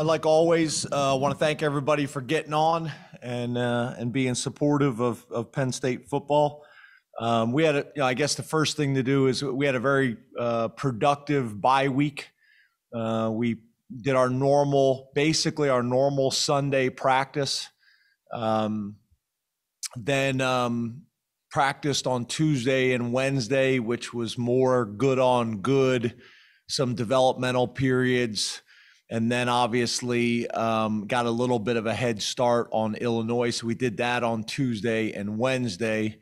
Like always, want to thank everybody for getting on and being supportive of Penn State football. We had, I guess the first thing to do is we had a very productive bye week. We did basically our normal Sunday practice. Then practiced on Tuesday and Wednesday, which was more good on good, some developmental periods. And then obviously got a little bit of a head start on Illinois. So we did that on Tuesday and Wednesday.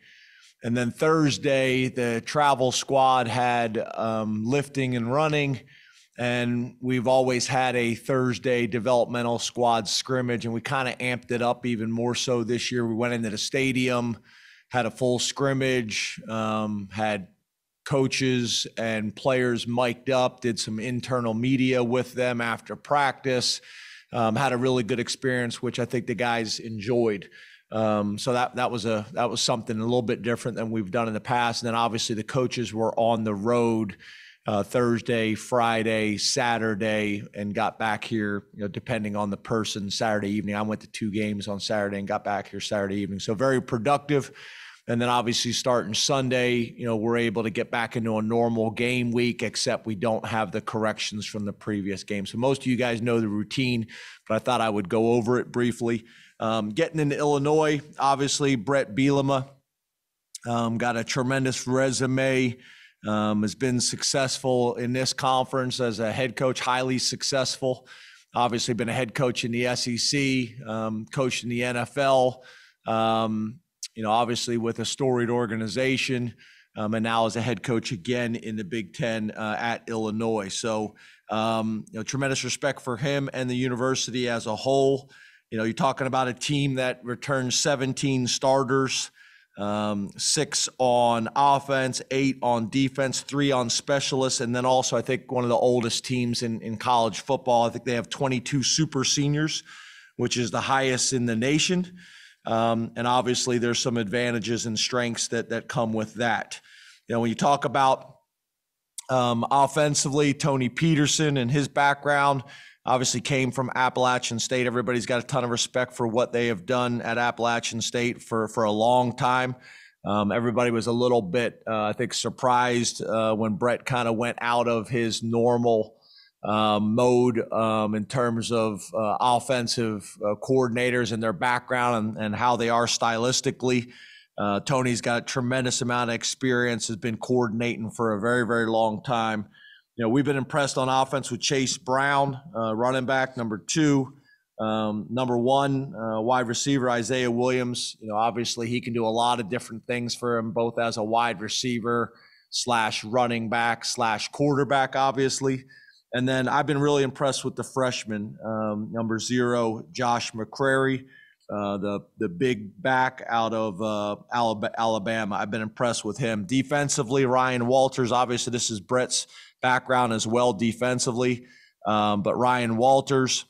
And then Thursday, the travel squad had lifting and running. And we've always had a Thursday developmental squad scrimmage, and we kind of amped it up even more so this year. We went into the stadium, had a full scrimmage, had coaches and players mic'd up, did some internal media with them after practice, had a really good experience, which I think the guys enjoyed. So that was something a little bit different than we've done in the past. And then obviously the coaches were on the road Thursday, Friday, Saturday, and got back here, depending on the person, Saturday evening. I went to 2 games on Saturday and got back here Saturday evening. So very productive. And then obviously starting Sunday, we're able to get back into a normal game week, except we don't have the corrections from the previous game. So most of you guys know the routine, but I thought I would go over it briefly. Getting into Illinois, obviously Brett Bielema got a tremendous resume, has been successful in this conference as a head coach, highly successful. Obviously been a head coach in the SEC, coached in the NFL, obviously with a storied organization, and now as a head coach again in the Big Ten at Illinois. So, tremendous respect for him and the university as a whole. You're talking about a team that returns 17 starters, 6 on offense, 8 on defense, 3 on specialists, and then also I think one of the oldest teams in college football. I think they have 22 super seniors, which is the highest in the nation. And obviously there's some advantages and strengths that come with that. When you talk about offensively, Tony Peterson and his background obviously came from Appalachian State. Everybody's got a ton of respect for what they have done at Appalachian State for a long time. Everybody was a little bit, I think, surprised when Brett kind of went out of his normal mode in terms of offensive coordinators and their background and how they are stylistically. Tony's got a tremendous amount of experience, has been coordinating for a very, very long time. We've been impressed on offense with Chase Brown, running back, number 2. Number 1, wide receiver, Isaiah Williams. Obviously he can do a lot of different things for him, both as a wide receiver / running back / quarterback, obviously. And then I've been really impressed with the freshman, number 0, Josh McCrary, the big back out of Alabama. I've been impressed with him. Defensively, Ryan Walters. Obviously, this is Brett's background as well defensively. But Ryan Walters,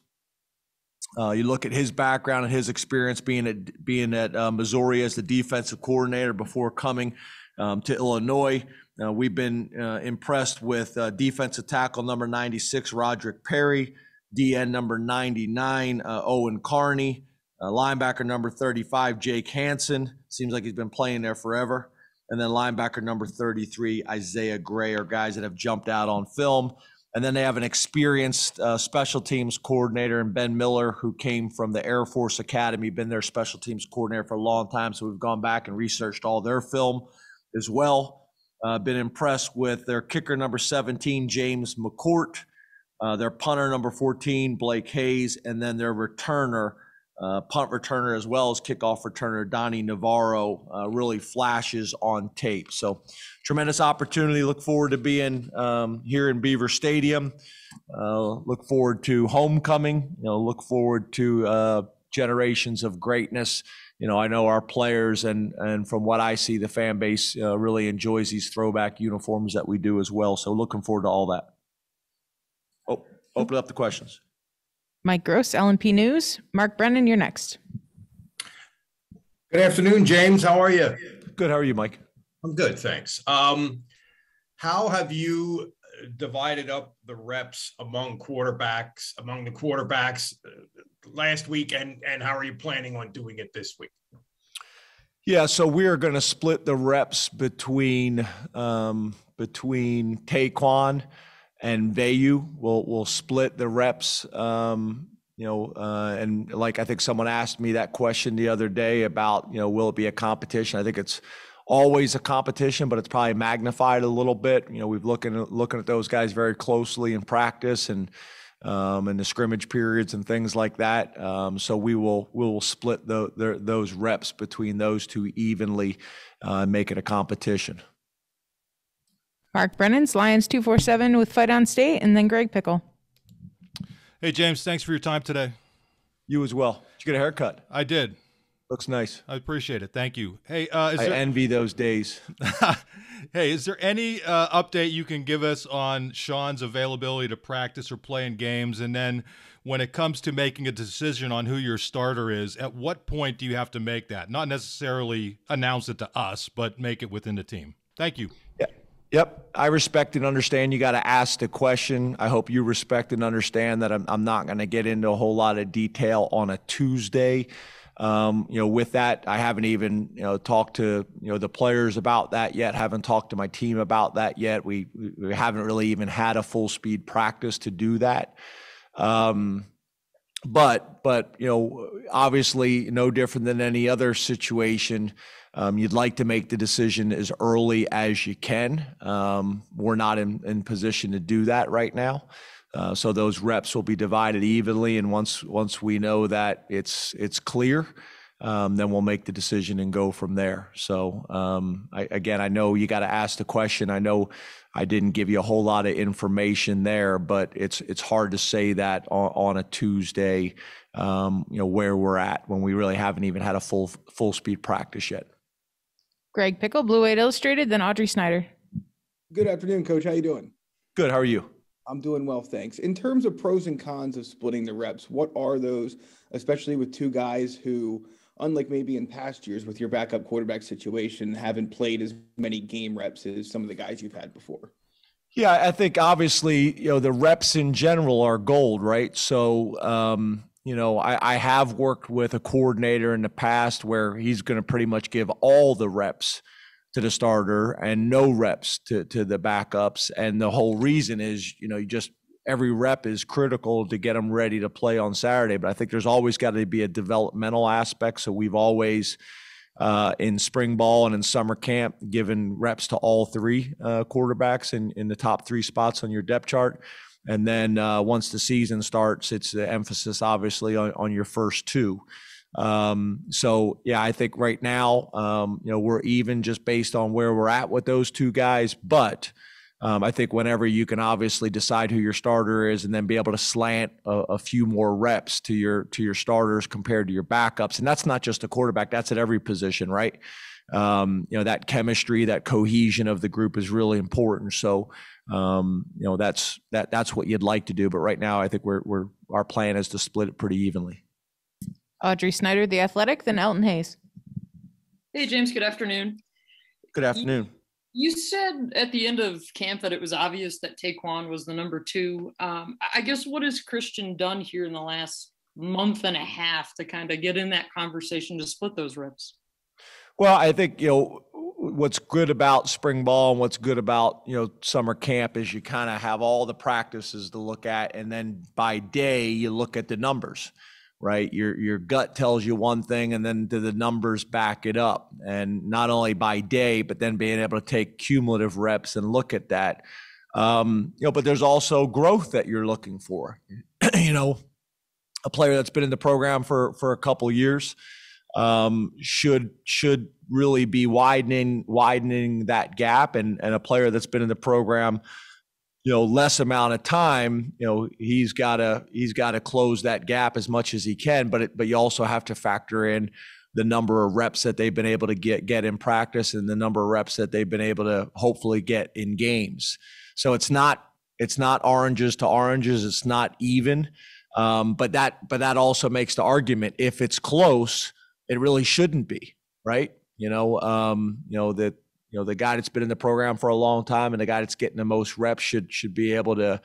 you look at his background and his experience being at Missouri as the defensive coordinator before coming to Illinois. We've been impressed with defensive tackle number 96, Roderick Perry, DN number 99, Owen Carney, linebacker number 35, Jake Hansen. Seems like he's been playing there forever. And then linebacker number 33, Isaiah Gray, are guys that have jumped out on film. And then they have an experienced special teams coordinator in Ben Miller, who came from the Air Force Academy, been their special teams coordinator for a long time. So we've gone back and researched all their film as well. Been impressed with their kicker number 17, James McCourt, their punter number 14, Blake Hayes, and then their returner, punt returner as well as kickoff returner, Donnie Navarro, really flashes on tape. So tremendous opportunity. Look forward to being here in Beaver Stadium. Look forward to homecoming. Look forward to generations of greatness. I know our players and from what I see, the fan base really enjoys these throwback uniforms that we do as well. So looking forward to all that. Oh, open up the questions. Mike Gross, LNP News. Mark Brennan, you're next. Good afternoon, James. How are you? Good. How are you, Mike? I'm good, thanks. How have you divided up the reps among the quarterbacks last week, and how are you planning on doing it this week? Yeah, so we are going to split the reps between Taekwon and Vayu. We'll split the reps. And like I think someone asked me that question the other day about, will it be a competition? I think it's always a competition, but it's probably magnified a little bit. We've looking at those guys very closely in practice and in the scrimmage periods and things like that. So we will split those reps between those two evenly, and make it a competition. Mark Brennan's Lions 247 with Fight on State, and then Greg Pickle. Hey, James, thanks for your time today. You as well. Did you get a haircut? I did. Looks nice. I appreciate it. Thank you. Hey, I envy those days. Hey, is there any update you can give us on Sean's availability to practice or play in games? And then when it comes to making a decision on who your starter is, at what point do you have to make that? Not necessarily announce it to us, but make it within the team. Thank you. Yeah. Yep. I respect and understand you got to ask the question. I hope you respect and understand that I'm not going to get into a whole lot of detail on a Tuesday. With that, I haven't even, talked to, the players about that yet. Haven't talked to my team about that yet. We haven't really even had a full speed practice to do that. But obviously no different than any other situation. You'd like to make the decision as early as you can. We're not in position to do that right now. So those reps will be divided evenly, and once we know that it's clear, then we'll make the decision and go from there. So I know you got to ask the question. I know I didn't give you a whole lot of information there, but it's hard to say that on a Tuesday, where we're at when we really haven't even had a full speed practice yet. Greg Pickle, Blue 8 Illustrated, then Audrey Snyder. Good afternoon, Coach. How you doing? Good. How are you? I'm doing well, thanks. In terms of pros and cons of splitting the reps, what are those, especially with two guys who, unlike maybe in past years with your backup quarterback situation, haven't played as many game reps as some of the guys you've had before? Yeah, I think obviously, the reps in general are gold, right? So, I have worked with a coordinator in the past where he's going to pretty much give all the reps to the starter and no reps to the backups. And the whole reason is, every rep is critical to get them ready to play on Saturday. But I think there's always got to be a developmental aspect. So we've always, in spring ball and in summer camp, given reps to all three quarterbacks in the top three spots on your depth chart. And then once the season starts, it's the emphasis obviously on your first two. So yeah, I think right now, we're even just based on where we're at with those two guys. But I think whenever you can obviously decide who your starter is and then be able to slant a few more reps to your starters compared to your backups. And that's not just a quarterback, that's at every position, right? That chemistry, that cohesion of the group is really important. So, that's what you'd like to do. But right now, I think our plan is to split it pretty evenly. Audrey Snyder, The Athletic, then Elton Hayes. Hey, James, good afternoon. Good afternoon. You said at the end of camp that it was obvious that Taekwon was the number two. I guess what has Christian done here in the last month and a half to kind of get in that conversation to split those reps? Well, I think, what's good about spring ball and what's good about, summer camp is you kind of have all the practices to look at. And then by day, you look at the numbers. Right? Your gut tells you one thing, and then do the numbers back it up? And not only by day, but then being able to take cumulative reps and look at that. But there's also growth that you're looking for. A player that's been in the program for a couple of years should really be widening that gap, and a player that's been in the program less amount of time, he's got to close that gap as much as he can, but you also have to factor in the number of reps that they've been able to get in practice and the number of reps that they've been able to hopefully get in games. So it's not oranges to oranges. It's not even. But that also makes the argument, if it's close, it really shouldn't be, right? the guy that's been in the program for a long time and the guy that's getting the most reps should be able to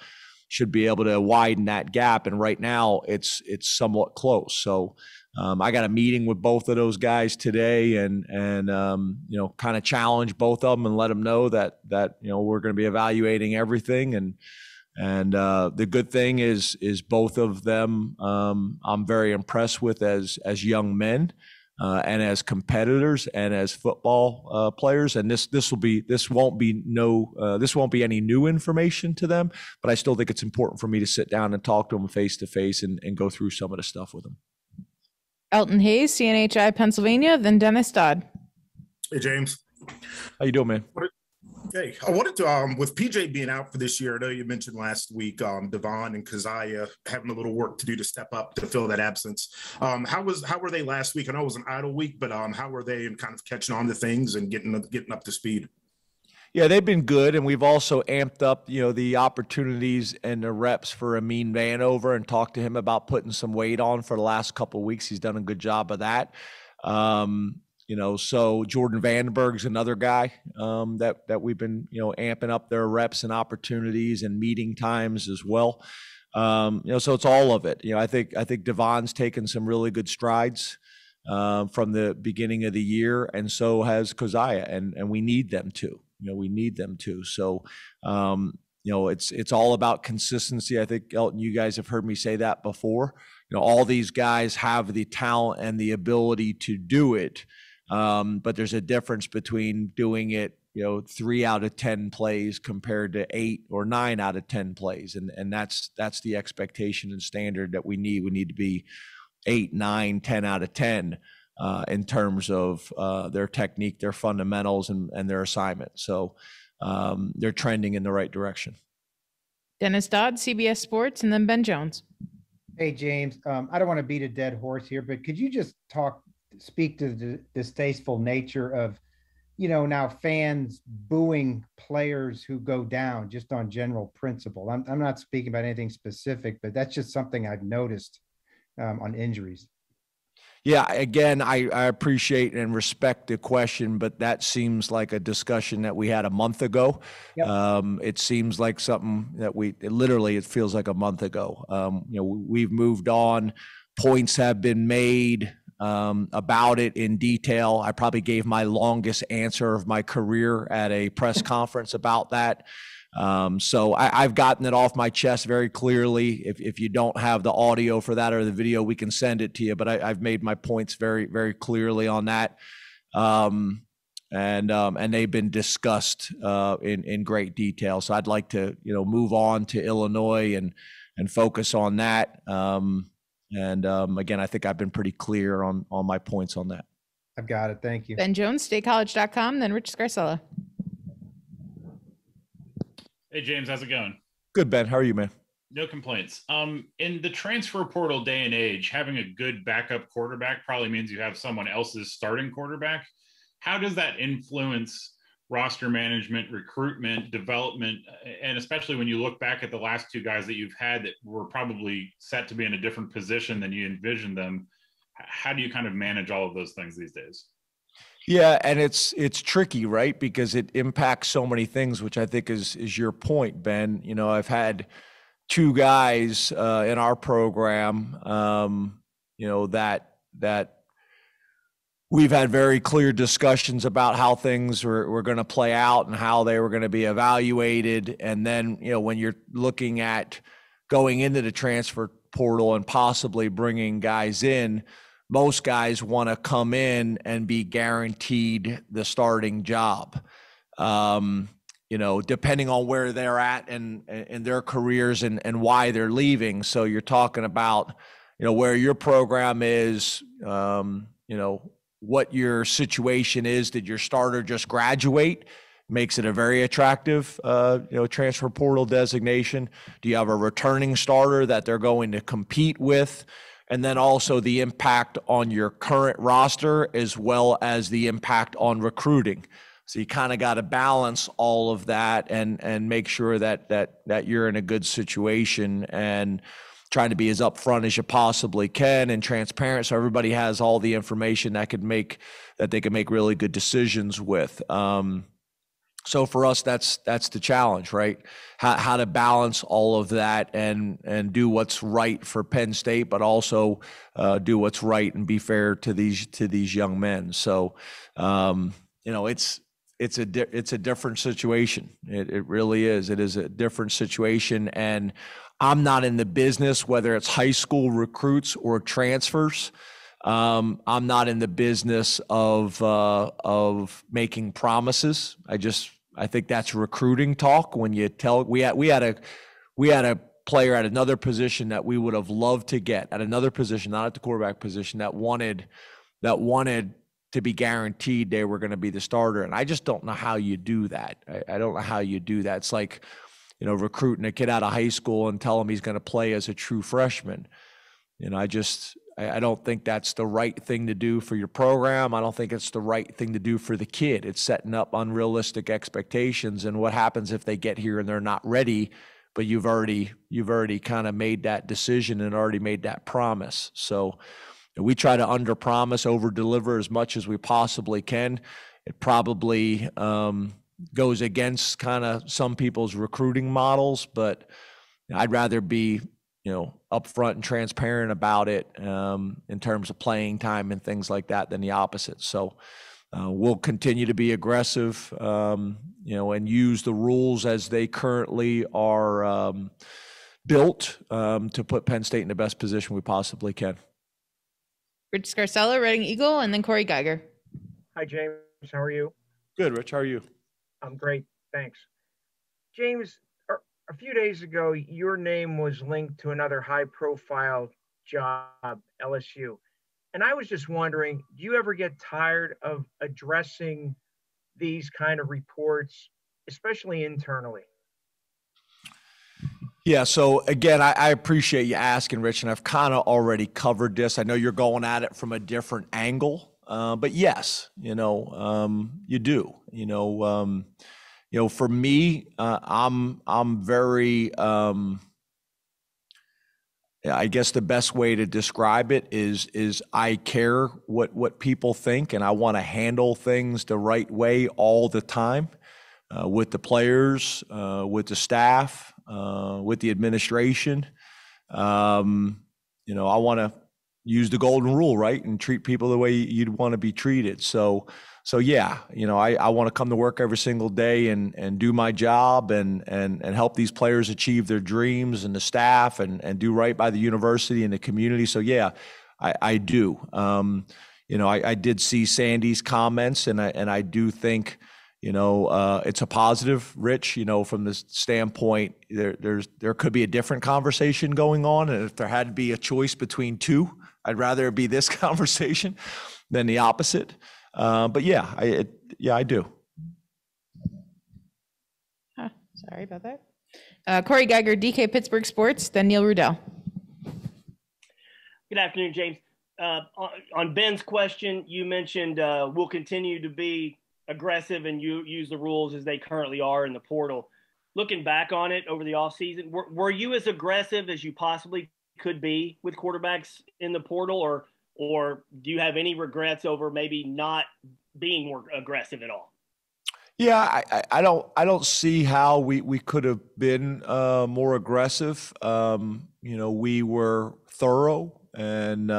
widen that gap. And right now it's somewhat close. So I got a meeting with both of those guys today and kind of challenge both of them and let them know that we're going to be evaluating everything. And the good thing is both of them I'm very impressed with as young men and as competitors and as football players. And this won't be any new information to them, but I still think it's important for me to sit down and talk to them face to face and go through some of the stuff with them. Elton Hayes, CNHI Pennsylvania, then Dennis Dodd. Hey, James. How you doing, man? Hey, I wanted to, with PJ being out for this year, I know you mentioned last week, Devon and Keziah having a little work to do to step up to fill that absence. How were they last week? I know it was an idle week, but how were they in kind of catching on to things and getting up to speed? Yeah, they've been good, and we've also amped up, the opportunities and the reps for Amin Vanover and talked to him about putting some weight on for the last couple of weeks. He's done a good job of that. So Jordan Vandenberg's another guy that we've been, amping up their reps and opportunities and meeting times as well. So it's all of it. I think Devon's taken some really good strides from the beginning of the year, and so has Keziah, and we need them to. We need them to. So, it's all about consistency. I think, Elton, you guys have heard me say that before. All these guys have the talent and the ability to do it. But there's a difference between doing it, 3 out of 10 plays compared to 8 or 9 out of 10 plays. And that's the expectation and standard that we need. We need to be 8, 9, 10 out of 10. In terms of their technique, their fundamentals, and their assignment. So they're trending in the right direction. Dennis Dodd, CBS Sports, and then Ben Jones. Hey, James, I don't want to beat a dead horse here, but could you just speak to the distasteful nature of, now fans booing players who go down just on general principle? I'm not speaking about anything specific, but that's just something I've noticed on injuries. Yeah, again, I appreciate and respect the question, but that seems like a discussion that we had a month ago. Yep. It seems like something that it feels like a month ago. We've moved on. Points have been made about it in detail. I probably gave my longest answer of my career at a press conference about that. So I've gotten it off my chest very clearly. If you don't have the audio for that or the video, we can send it to you, but I've made my points very, very clearly on that. And they've been discussed, in great detail. So I'd like to, move on to Illinois and focus on that. Again, I think I've been pretty clear on my points on that. I've got it. Thank you. Ben Jones, statecollege.com, then Rich Scarcella. Hey, James, how's it going? Good, Ben. How are you, man? No complaints. In the transfer portal day and age, having a good backup quarterback probably means you have someone else's starting quarterback. How does that influence roster management, recruitment, development, and especially when you look back at the last two guys that you've had that were probably set to be in a different position than you envisioned them? How do you kind of manage all of those things these days? Yeah, and it's tricky, right? Because it impacts so many things, which I think is your point, Ben. I've had two guys in our program, that we've had very clear discussions about how things were going to play out and how they were going to be evaluated. And then, when you're looking at going into the transfer portal and possibly bringing guys in, most guys want to come in and be guaranteed the starting job, depending on where they're at and their careers and why they're leaving. So you're talking about, where your program is, what your situation is. Did your starter just graduate? Makes it a very attractive, transfer portal designation. Do you have a returning starter that they're going to compete with? And then also the impact on your current roster as well as the impact on recruiting. So you kind of got to balance all of that and make sure that you're in a good situation and trying to be as upfront as you possibly can and transparent, so everybody has all the information that they could make really good decisions with. So for us, that's the challenge, right? How to balance all of that and do what's right for Penn State, but also do what's right and be fair to these young men. So it's a different situation. It really is. It is a different situation, and I'm not in the business, whether it's high school recruits or transfers. I'm not in the business of making promises. I think that's recruiting talk. When you tell, we had a player at another position that we would have loved to get at another position, not at the quarterback position, that wanted to be guaranteed they were going to be the starter. And I just don't know how you do that. I don't know how you do that. It's like, recruiting a kid out of high school and tell him he's going to play as a true freshman. I don't think that's the right thing to do for your program. I don't think it's the right thing to do for the kid. It's setting up unrealistic expectations. And what happens if they get here and they're not ready, but you've already kind of made that decision and already made that promise. So we try to under-promise, over-deliver as much as we possibly can. It probably goes against kind of some people's recruiting models, but I'd rather be upfront and transparent about it in terms of playing time and things like that than the opposite. So we'll continue to be aggressive, and use the rules as they currently are built to put Penn State in the best position we possibly can. Rich Scarcella, Reading Eagle, and then Corey Geiger. Hi, James. How are you? Good, Rich. How are you? I'm great. Thanks. James, a few days ago, your name was linked to another high-profile job, LSU. And I was just wondering, do you ever get tired of addressing these kind of reports, especially internally? Yeah, so again, I appreciate you asking, Rich, and I've kind of already covered this. I know you're going at it from a different angle, but yes, you do. For me, I'm very, I guess the best way to describe it is I care what people think, and I want to handle things the right way all the time, with the players, with the staff, with the administration. I want to use the golden rule, right, and treat people the way you'd want to be treated. So yeah, I want to come to work every single day and do my job and help these players achieve their dreams, and the staff and do right by the university and the community. So yeah, I do. I did see Sandy's comments, and I do think, it's a positive, Rich, from the standpoint there could be a different conversation going on. And if there had to be a choice between two, I'd rather it be this conversation than the opposite. But yeah, I do. Sorry about that. Corey Geiger, DK Pittsburgh Sports, then Neil Rudell. Good afternoon, James. On Ben's question, you mentioned we'll continue to be aggressive and you use the rules as they currently are in the portal. Looking back on it over the offseason, were you as aggressive as you possibly could be with quarterbacks in the portal, or do you have any regrets over maybe not being more aggressive at all? Yeah, I don't see how we could have been more aggressive. We were thorough, and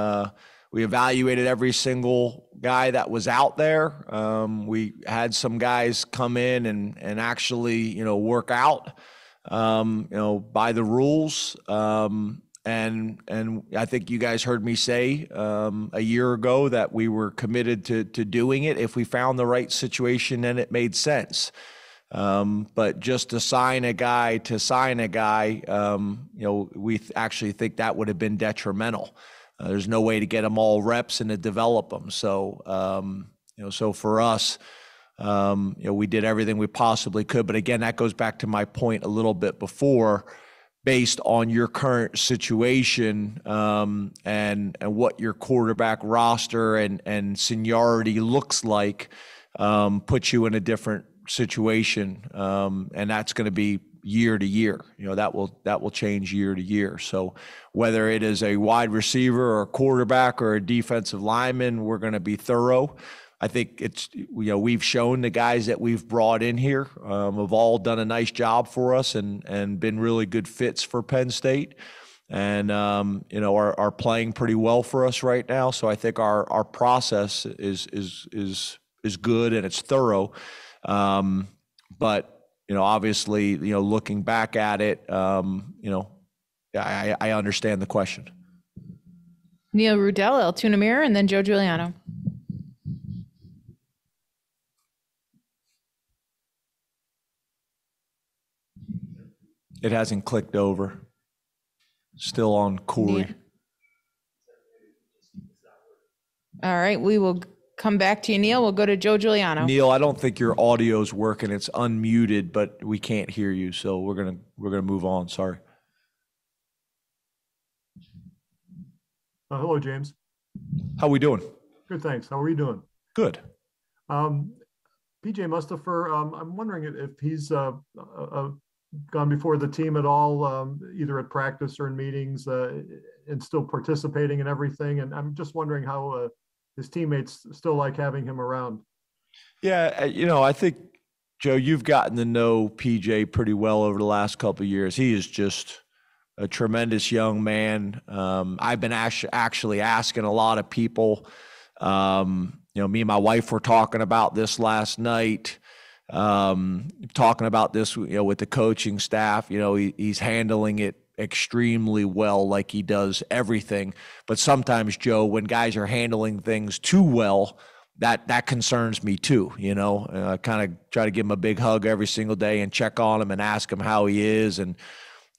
we evaluated every single guy that was out there. We had some guys come in and actually work out by the rules. And I think you guys heard me say a year ago that we were committed to doing it if we found the right situation and it made sense. But just to sign a guy, we actually think that would have been detrimental. There's no way to get them all reps and to develop them. So, so for us, we did everything we possibly could. But again, that goes back to my point a little bit before. Based on your current situation and what your quarterback roster and seniority looks like, puts you in a different situation, and that's going to be year to year. That will change year to year. So whether it is a wide receiver or a quarterback or a defensive lineman, we're going to be thorough. I think it's, we've shown the guys that we've brought in here have all done a nice job for us and been really good fits for Penn State, and are playing pretty well for us right now. So I think our process is good and it's thorough. But obviously, looking back at it, I understand the question. Neil Rudell, Altoona Mirror, and then Joe Giuliano. It hasn't clicked over. Still on Corey. Yeah. All right, we will come back to you, Neil. We'll go to Joe Giuliano. Neil, I don't think your audio's working. It's unmuted, but we can't hear you, so we're gonna move on. Sorry. Hello, James. How we doing? Good, thanks. How are you doing? Good. PJ Mustipher, I'm wondering if he's gone before the team at all, either at practice or in meetings, and still participating in everything. And I'm just wondering how his teammates still like having him around. Yeah, I think, Joe, you've gotten to know PJ pretty well over the last couple of years. He is just a tremendous young man. I've been actually asking a lot of people. Me and my wife were talking about this last night. Talking about this, with the coaching staff. He's handling it extremely well, like he does everything. But sometimes, Joe, when guys are handling things too well, that concerns me too. I kind of try to give him a big hug every single day and check on him and ask him how he is and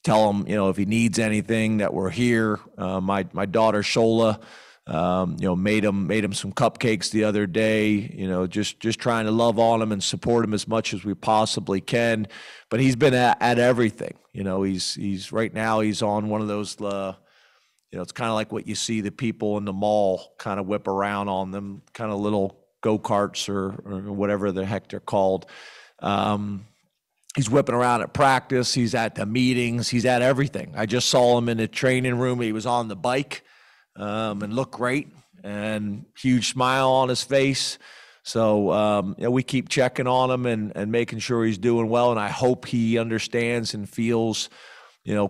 tell him, if he needs anything, that we're here. My daughter Shola, made him some cupcakes the other day, just trying to love on him and support him as much as we possibly can. But he's been at everything. He's right now he's on one of those, it's kind of like what you see the people in the mall kind of whip around on them, kind of little go-karts or whatever the heck they're called. He's whipping around at practice. He's at the meetings. He's at everything. I just saw him in the training room. He was on the bike. And looked great, and huge smile on his face. So we keep checking on him and making sure he's doing well. And I hope he understands and feels,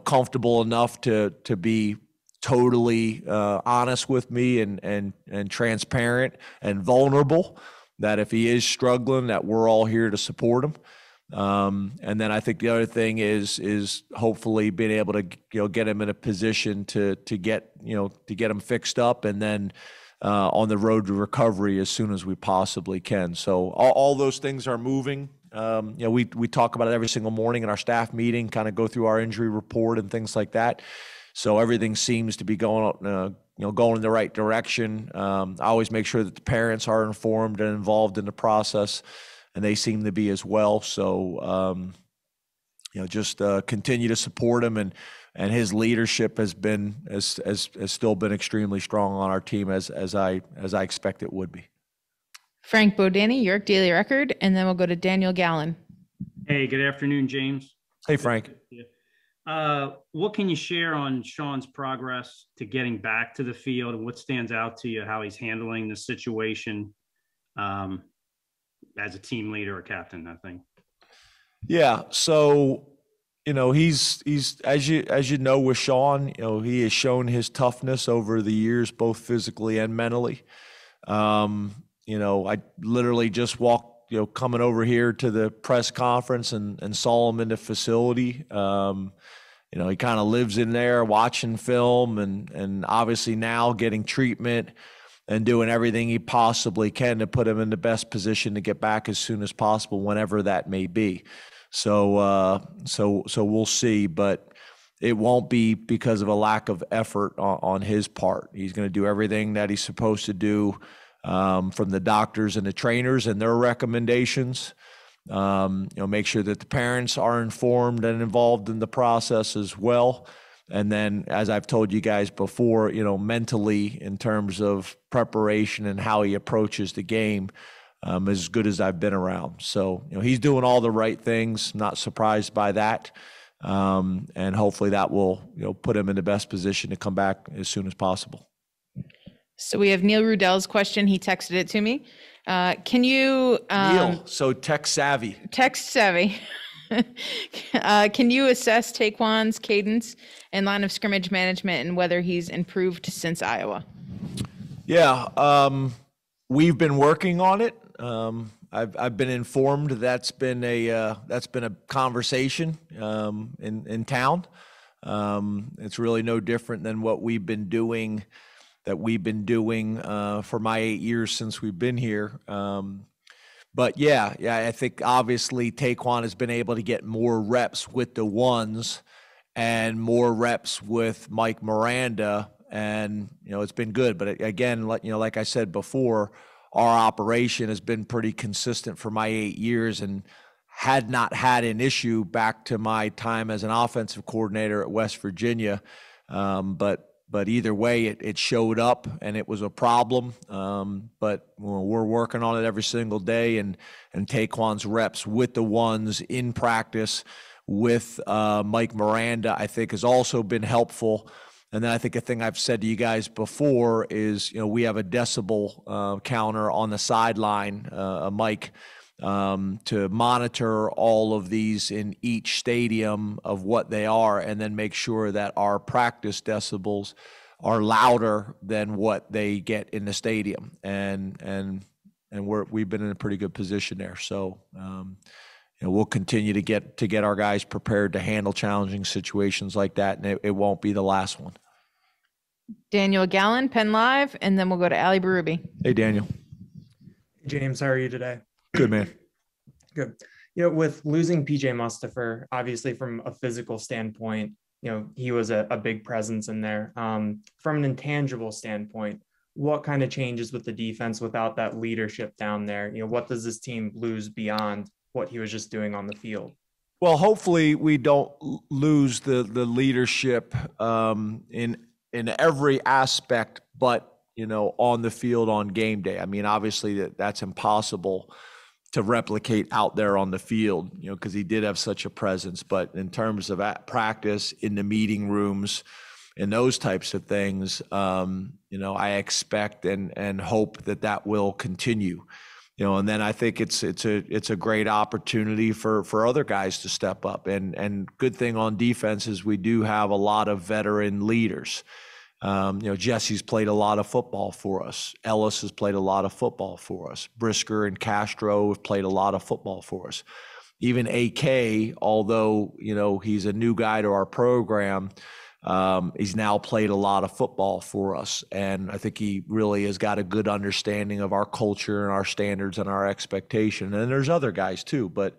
comfortable enough to be totally honest with me and transparent and vulnerable. That if he is struggling, that we're all here to support him. And then I think the other thing is hopefully being able to get him in a position to get him fixed up, and then on the road to recovery as soon as we possibly can. So all those things are moving. We talk about it every single morning in our staff meeting, kind of go through our injury report and things like that. So everything seems to be going in the right direction. I always make sure that the parents are informed and involved in the process, and they seem to be as well. So, just continue to support him, and his leadership has still been extremely strong on our team as I expect it would be. Frank Bodani, York Daily Record, and then we'll go to Daniel Gallen. Hey, good afternoon, James. Hey, Frank. What can you share on Sean's progress to getting back to the field, and what stands out to you, how he's handling the situation? As a team leader or captain, I think. Yeah. So, he's as you know with Sean, he has shown his toughness over the years, both physically and mentally. I literally just walked, coming over here to the press conference and saw him in the facility. He kind of lives in there watching film and obviously now getting treatment and doing everything he possibly can to put him in the best position to get back as soon as possible, whenever that may be. So we'll see, but it won't be because of a lack of effort on his part. He's going to do everything that he's supposed to do, from the doctors and the trainers and their recommendations. Make sure that the parents are informed and involved in the process as well. And then, as I've told you guys before, mentally, in terms of preparation and how he approaches the game, as good as I've been around. So, he's doing all the right things. Not surprised by that. And hopefully that will, put him in the best position to come back as soon as possible. So we have Neil Rudell's question. He texted it to me. Can you Neil, so tech savvy. Can you assess Taquan's cadence and line of scrimmage management and whether he's improved since Iowa? Yeah, we've been working on it. I've been informed that's been a conversation in town. It's really no different than what we've been doing for my 8 years since we've been here. But yeah, I think obviously Taquan has been able to get more reps with the ones and more reps with Mike Miranda, and it's been good. But again, like I said before, our operation has been pretty consistent for my 8 years and had not had an issue back to my time as an offensive coordinator at West Virginia. But either way, it showed up and it was a problem. But we're working on it every single day, and Taquan's reps with the ones in practice with Mike Miranda, I think, has also been helpful. And then I think a thing I've said to you guys before is, we have a decibel counter on the sideline, a mic, to monitor all of these in each stadium of what they are, and then make sure that our practice decibels are louder than what they get in the stadium. And we've been in a pretty good position there. So, we'll continue to get our guys prepared to handle challenging situations like that, and it won't be the last one. Daniel Gallen, Penn Live, and then we'll go to Ali Berube. Hey, Daniel. James, how are you today? Good, man. Good. With losing PJ Mustipher, obviously from a physical standpoint, he was a big presence in there. From an intangible standpoint, what kind of changes with the defense without that leadership down there? What does this team lose beyond what he was just doing on the field? Well, hopefully we don't lose the leadership in every aspect, but on the field on game day. I mean, obviously that's impossible to replicate out there on the field, because he did have such a presence. But in terms of at practice, in the meeting rooms, and those types of things, I expect and hope that will continue. And then I think it's a great opportunity for other guys to step up. And good thing on defense is we do have a lot of veteran leaders. Jesse's played a lot of football for us. Ellis has played a lot of football for us. Brisker and Castro have played a lot of football for us. Even AK, although, he's a new guy to our program, he's now played a lot of football for us. And I think he really has got a good understanding of our culture and our standards and our expectation. And there's other guys too, but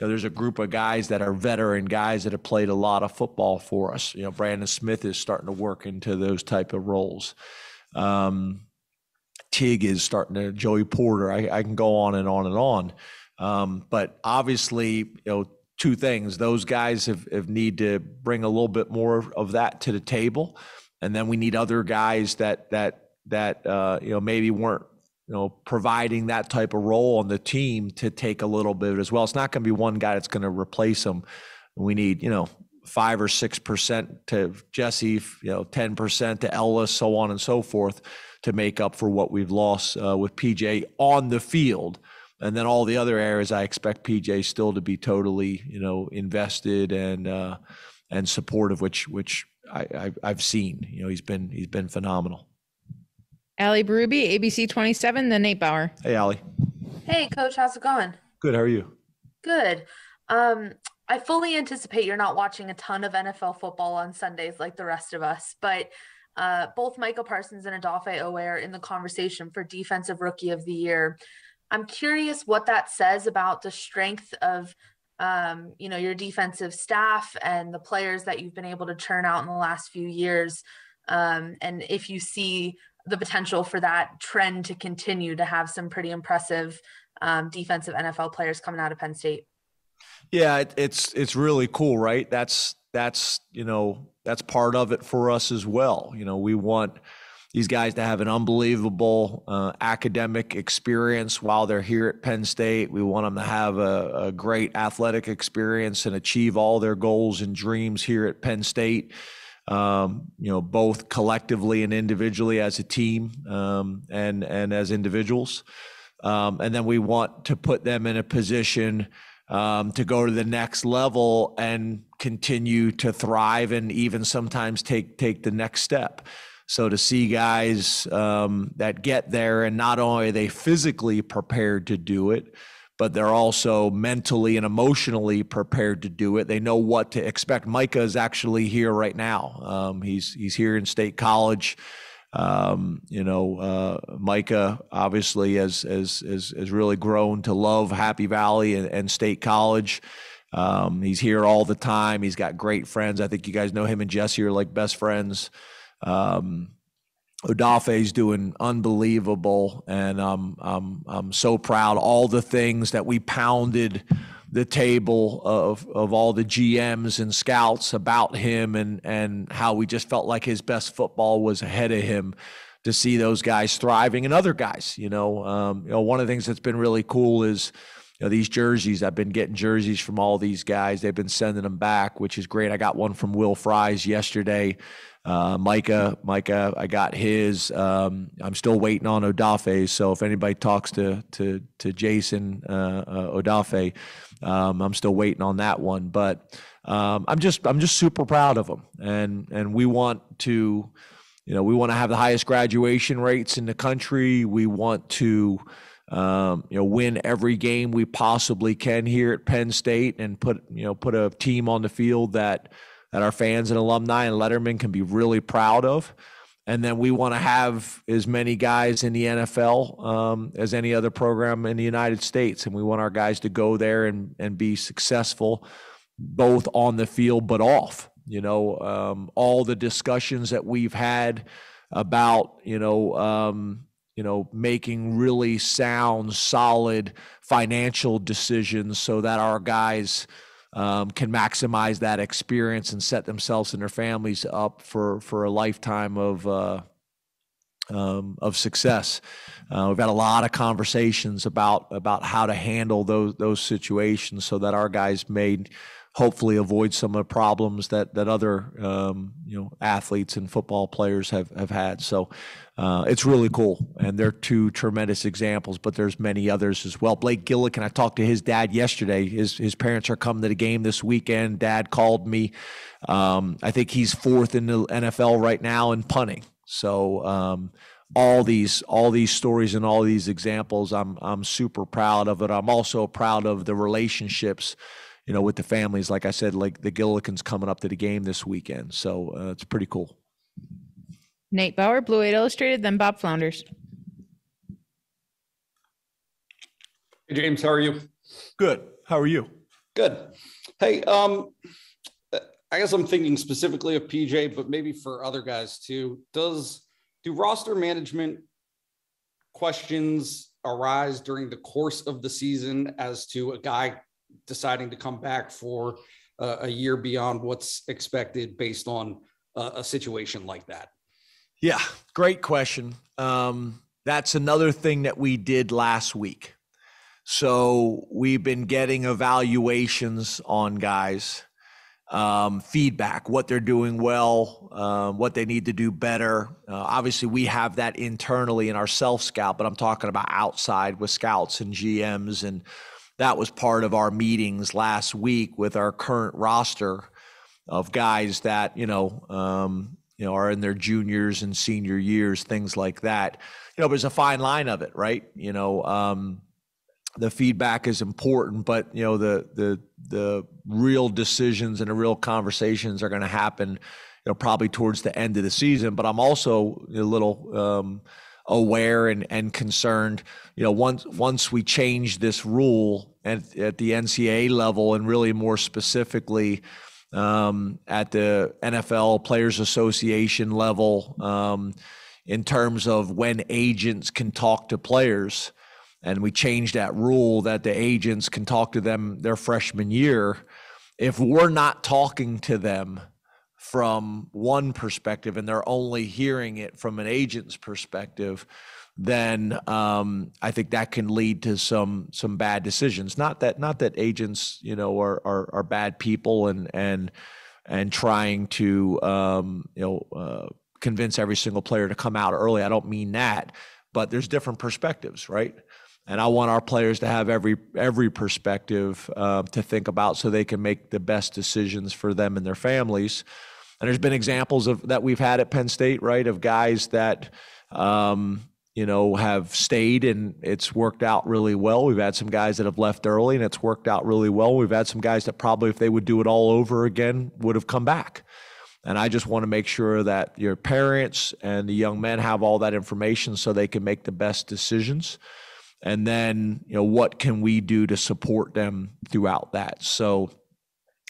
there's a group of guys that are veteran guys that have played a lot of football for us. Brandon Smith is starting to work into those type of roles. Tig is starting to, Joey Porter, I can go on and on and on. But obviously, two things. Those guys have need to bring a little bit more of that to the table. And then we need other guys that maybe weren't, providing that type of role on the team to take a little bit as well. It's not going to be one guy that's going to replace him. We need, 5 or 6% to Jesse, 10% to Ellis, so on and so forth, to make up for what we've lost with PJ on the field. And then all the other areas, I expect PJ still to be totally, invested and supportive, which I've seen. He's been phenomenal. Ali Berube, ABC 27, then Nate Bauer. Hey, Ali. Hey, Coach. How's it going? Good. How are you? Good. I fully anticipate you're not watching a ton of NFL football on Sundays like the rest of us, but both Micah Parsons and Odafe Oweh are in the conversation for Defensive Rookie of the Year. I'm curious what that says about the strength of, your defensive staff and the players that you've been able to churn out in the last few years, and if you see the potential for that trend to continue to have some pretty impressive defensive NFL players coming out of Penn State. Yeah, it's really cool, right? That's part of it for us as well. We want these guys to have an unbelievable academic experience while they're here at Penn State. We want them to have a great athletic experience and achieve all their goals and dreams here at Penn State. Both collectively and individually as a team, and as individuals. And then we want to put them in a position to go to the next level and continue to thrive and even sometimes take the next step. So to see guys that get there, and not only are they physically prepared to do it, but they're also mentally and emotionally prepared to do it. They know what to expect. Micah is actually here right now. He's here in State College. Micah obviously has really grown to love Happy Valley and State College. He's here all the time. He's got great friends. I think you guys know him and Jesse are like best friends. Odafe's doing unbelievable, and I'm so proud. All the things that we pounded the table of all the GMs and scouts about him, and how we just felt like his best football was ahead of him, to see those guys thriving, and other guys. One of the things that's been really cool is these jerseys. I've been getting jerseys from all these guys. They've been sending them back, which is great. I got one from Will Fries yesterday. Micah, I got his. I'm still waiting on Odafe. So if anybody talks to Jason Odafe, I'm still waiting on that one. But I'm just super proud of him, and we want to, have the highest graduation rates in the country. We want to, win every game we possibly can here at Penn State, and put a team on the field that our fans and alumni and lettermen can be really proud of. And then we want to have as many guys in the NFL as any other program in the United States. And we want our guys to go there and be successful, both on the field but off. All the discussions that we've had about, making really sound, solid financial decisions so that our guys can maximize that experience and set themselves and their families up for a lifetime of success. We've had a lot of conversations about how to handle those situations so that our guys may hopefully avoid some of the problems that other athletes and football players have had. So it's really cool, and they're two tremendous examples, but there's many others as well. Blake Gillick, and I talked to his dad yesterday. His parents are coming to the game this weekend. Dad called me. I think he's fourth in the NFL right now in punting. So all these stories and all these examples, I'm super proud of it. I'm also proud of the relationships, with the families. Like I said, like the Gillikans coming up to the game this weekend. So it's pretty cool. Nate Bauer, Blue 8 Illustrated, then Bob Flounders. Hey, James, how are you? Good. How are you? Good. Hey, I guess I'm thinking specifically of PJ, but maybe for other guys too. Do roster management questions arise during the course of the season as to a guy deciding to come back for a year beyond what's expected based on a situation like that? Yeah, great question. That's another thing that we did last week. So we've been getting evaluations on guys, feedback, what they're doing well, what they need to do better. Obviously, we have that internally in our self-scout, but I'm talking about outside with scouts and GMs, and that was part of our meetings last week with our current roster of guys that, are in their juniors and senior years, things like that. There's a fine line of it, right? The feedback is important, but the real decisions and the real conversations are going to happen, probably towards the end of the season. But I'm also a little aware and concerned. Once we change this rule at the NCAA level, and really more specifically at the NFL Players Association level, in terms of when agents can talk to players, and we changed that rule that the agents can talk to them their freshman year. If we're not talking to them from one perspective and they're only hearing it from an agent's perspective, then I think that can lead to some bad decisions. Not that agents, are bad people and trying to convince every single player to come out early. I don't mean that, but there's different perspectives, right? And I want our players to have every perspective to think about so they can make the best decisions for them and their families. And there's been examples of that we've had at Penn State, right, of guys that have stayed and it's worked out really well. We've had some guys that have left early and it's worked out really well. We've had some guys that probably, if they would do it all over again, would have come back. And I just want to make sure that your parents and the young men have all that information so they can make the best decisions. And then, what can we do to support them throughout that? So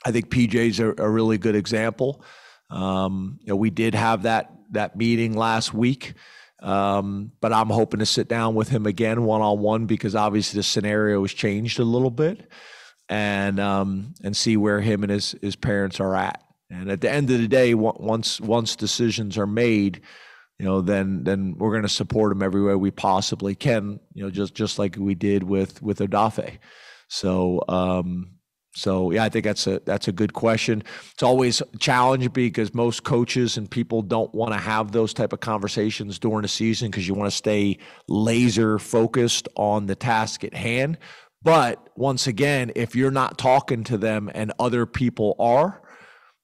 I think PJ's a really good example. We did have that meeting last week, but I'm hoping to sit down with him again one-on-one because obviously the scenario has changed a little bit, and see where him and his parents are at. And at the end of the day, once decisions are made, then we're going to support him every way we possibly can. Just like we did with Odafe. So yeah, I think that's a good question. It's always a challenge because most coaches and people don't want to have those type of conversations during the season because you want to stay laser focused on the task at hand. But once again, if you're not talking to them and other people are,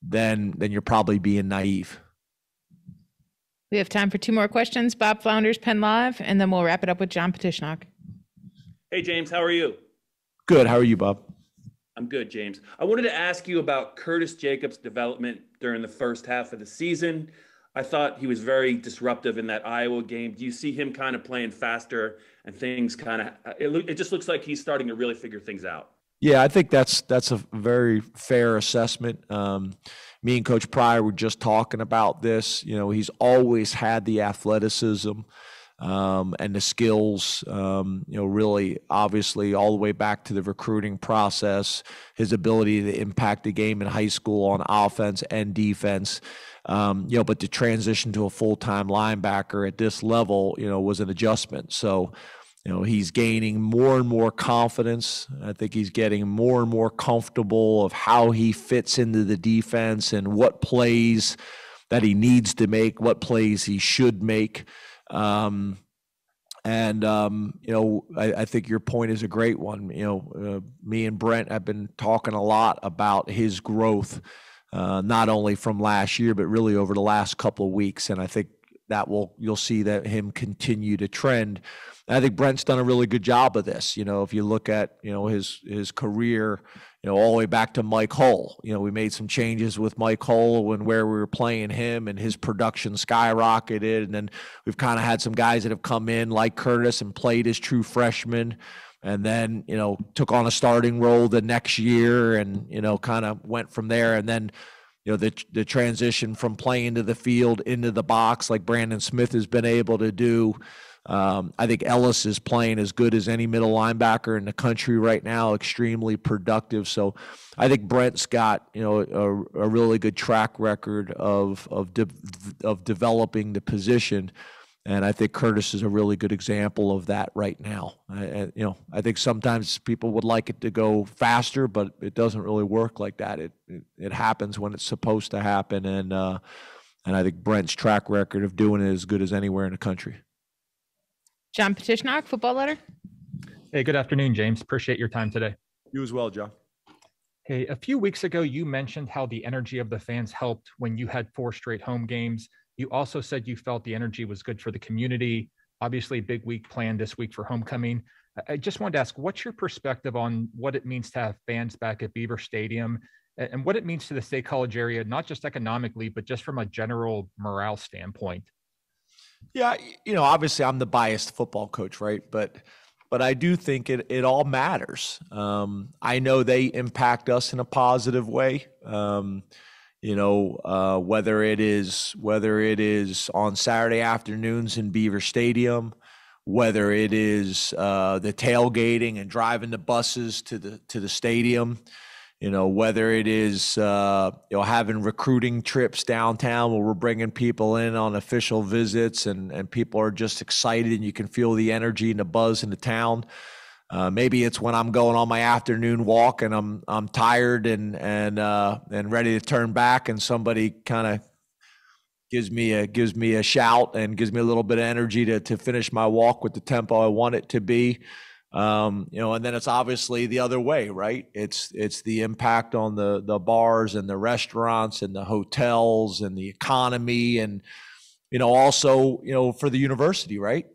then you're probably being naive. We have time for 2 more questions. Bob Flounders, Penn Live, and then we'll wrap it up with John Petishnock. Hey, James, how are you? Good. How are you, Bob? I'm good, James. I wanted to ask you about Curtis Jacobs' development during the first half of the season. I thought he was very disruptive in that Iowa game. Do you see him kind of playing faster and things kind of – it just looks like he's starting to really figure things out? Yeah, I think that's a very fair assessment. Me and Coach Pryor were just talking about this. He's always had the athleticism and the skills, really obviously all the way back to the recruiting process, his ability to impact the game in high school on offense and defense. But to transition to a full-time linebacker at this level, was an adjustment. So, he's gaining more and more confidence. I think he's getting more and more comfortable of how he fits into the defense and what plays that he needs to make, what plays he should make. I think your point is a great one. Me and Brent have been talking a lot about his growth, not only from last year, but really over the last couple of weeks. And I think you'll see that him continue to trend. And I think Brent's done a really good job of this. If you look at, his career, all the way back to Mike Hull, we made some changes with Mike Hull and where we were playing him and his production skyrocketed. And then we've kind of had some guys that have come in like Curtis and played as true freshmen and then, took on a starting role the next year and, kind of went from there. And then, the transition from playing to the field into the box like Brandon Smith has been able to do. I think Ellis is playing as good as any middle linebacker in the country right now, extremely productive. So I think Brent's got, a really good track record of developing the position. And I think Curtis is a really good example of that right now. I think sometimes people would like it to go faster, but it doesn't really work like that. It happens when it's supposed to happen. And I think Brent's track record of doing it is as good as anywhere in the country. John Petishnock, Football Letter. Hey, good afternoon, James. Appreciate your time today. You as well, John. Hey, a few weeks ago, you mentioned how the energy of the fans helped when you had 4 straight home games. You also said you felt the energy was good for the community. Obviously, a big week planned this week for homecoming. I just wanted to ask, what's your perspective on what it means to have fans back at Beaver Stadium and what it means to the State College area, not just economically, but just from a general morale standpoint? Yeah, obviously I'm the biased football coach, right? But I do think it all matters. I know they impact us in a positive way. Whether it is on Saturday afternoons in Beaver Stadium, whether it is the tailgating and driving the buses to the stadium, whether it is having recruiting trips downtown where we're bringing people in on official visits and people are just excited and you can feel the energy and the buzz in the town. Maybe it's when I'm going on my afternoon walk and I'm tired and ready to turn back and somebody kind of gives me a shout and gives me a little bit of energy to finish my walk with the tempo I want it to be. And then it's obviously the other way, right? It's the impact on the bars and the restaurants and the hotels and the economy, and also for the university, right?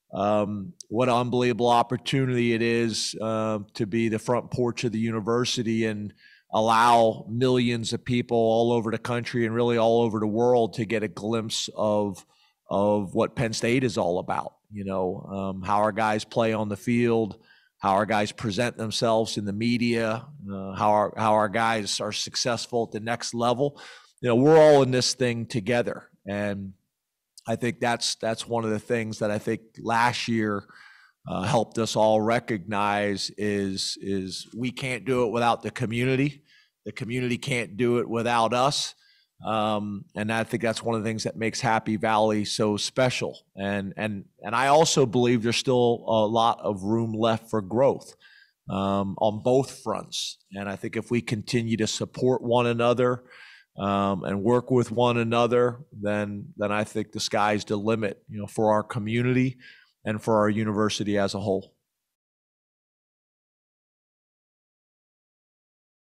What an unbelievable opportunity it is to be the front porch of the university and allow millions of people all over the country and really all over the world to get a glimpse of what Penn State is all about. How our guys play on the field, how our guys present themselves in the media, how our guys are successful at the next level. We're all in this thing together, and I think that's one of the things that I think last year helped us all recognize is we can't do it without the community. The community can't do it without us. And I think that's one of the things that makes Happy Valley so special. And I also believe there's still a lot of room left for growth on both fronts. And I think if we continue to support one another and work with one another, then I think the sky's the limit, for our community and for our university as a whole.